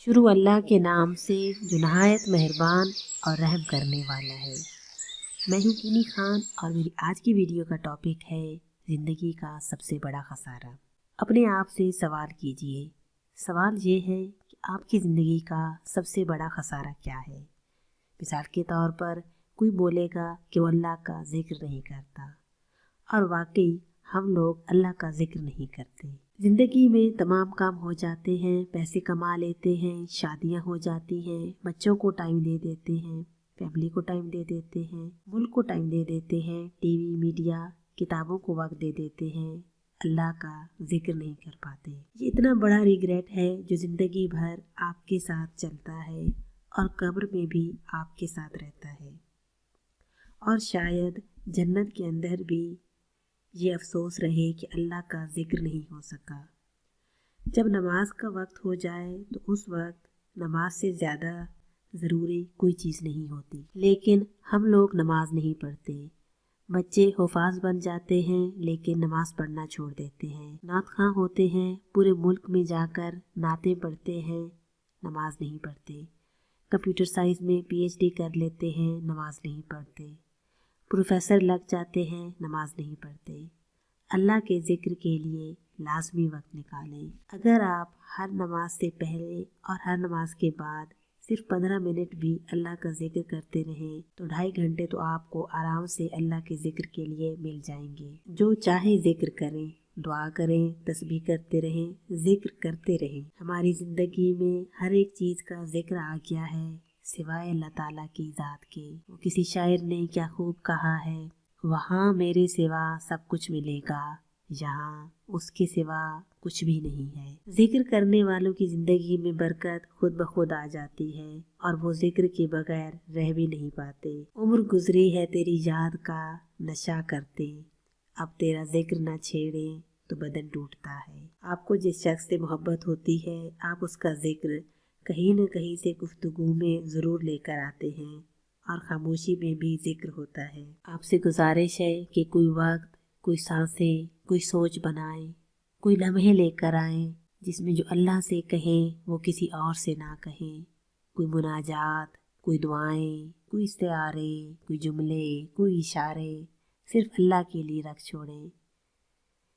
शुरू अल्लाह के नाम से जो नहायत मेहरबान और रहम करने वाला है। मैं हूँ किनी खान और मेरी आज की वीडियो का टॉपिक है ज़िंदगी का सबसे बड़ा खसारा। अपने आप से सवाल कीजिए। सवाल ये है कि आपकी ज़िंदगी का सबसे बड़ा खसारा क्या है। मिसाल के तौर पर कोई बोलेगा कि वो अल्लाह का जिक्र नहीं करता, और वाकई हम लोग अल्लाह का जिक्र नहीं करते। ज़िंदगी में तमाम काम हो जाते हैं, पैसे कमा लेते हैं, शादियां हो जाती हैं, बच्चों को टाइम दे देते हैं, फैमिली को टाइम दे देते हैं, मुल्क को टाइम दे देते हैं, टीवी, मीडिया, किताबों को वक्त दे देते हैं, अल्लाह का जिक्र नहीं कर पाते। ये इतना बड़ा रिग्रेट है जो ज़िंदगी भर आपके साथ चलता है और कब्र में भी आपके साथ रहता है। और शायद जन्नत के अंदर भी ये अफसोस रहे कि अल्लाह का जिक्र नहीं हो सका। जब नमाज का वक्त हो जाए तो उस वक्त नमाज से ज़्यादा ज़रूरी कोई चीज़ नहीं होती, लेकिन हम लोग नमाज नहीं पढ़ते। बच्चे हुफ़ाज़ बन जाते हैं लेकिन नमाज पढ़ना छोड़ देते हैं। नात ख़वां होते हैं, पूरे मुल्क में जाकर नातें पढ़ते हैं, नमाज नहीं पढ़ते। कंप्यूटर साइंस में PhD कर लेते हैं, नमाज नहीं पढ़ते। प्रोफेसर लग जाते हैं, नमाज नहीं पढ़ते। अल्लाह के ज़िक्र के लिए लाजमी वक्त निकालें। अगर आप हर नमाज से पहले और हर नमाज के बाद सिर्फ 15 मिनट भी अल्लाह का जिक्र करते रहें तो 2.5 घंटे तो आपको आराम से अल्लाह के जिक्र के लिए मिल जाएंगे। जो चाहे जिक्र करें, दुआ करें, तस्बीह करते रहें, जिक्र करते रहें। हमारी ज़िंदगी में हर एक चीज़ का जिक्र आ गया है सिवाय अल्लाह ताला की ज़ात के। वो किसी शायर ने क्या खूब कहा है, वहाँ मेरे सिवा सब कुछ मिलेगा, यहाँ उसके सिवा कुछ भी नहीं है। जिक्र करने वालों की ज़िंदगी में बरकत खुद ब खुद आ जाती है और वो जिक्र के बगैर रह भी नहीं पाते। उम्र गुजरी है तेरी याद का नशा करते, अब तेरा जिक्र न छेड़े तो बदन टूटता है। आपको जिस शख्स से मोहब्बत होती है, आप उसका जिक्र कहीं न कहीं से गुफ्तगू में ज़रूर लेकर आते हैं और खामोशी में भी जिक्र होता है। आपसे गुजारिश है कि कोई वक्त, कोई सांसें, कोई सोच बनाएं, कोई लम्हे लेकर आएं जिसमें जो अल्लाह से कहें वो किसी और से ना कहें। कोई मुनाजात, कोई दुआएं, कोई इस्तिआरे, कोई जुमले, कोई इशारे सिर्फ अल्लाह के लिए रख छोड़ें।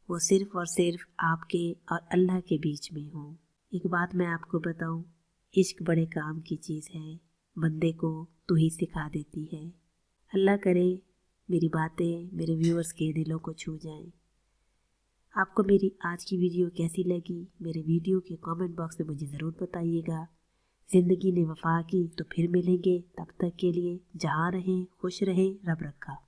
वो सिर्फ और सिर्फ आपके और अल्लाह के बीच में हो। एक बात मैं आपको बताऊं, इश्क बड़े काम की चीज़ है, बंदे को तू ही सिखा देती है। अल्लाह करे मेरी बातें मेरे व्यूअर्स के दिलों को छू जाएं। आपको मेरी आज की वीडियो कैसी लगी, मेरे वीडियो के कमेंट बॉक्स में मुझे ज़रूर बताइएगा। ज़िंदगी ने वफा की तो फिर मिलेंगे, तब तक के लिए जहाँ रहें खुश रहें, रब रखा।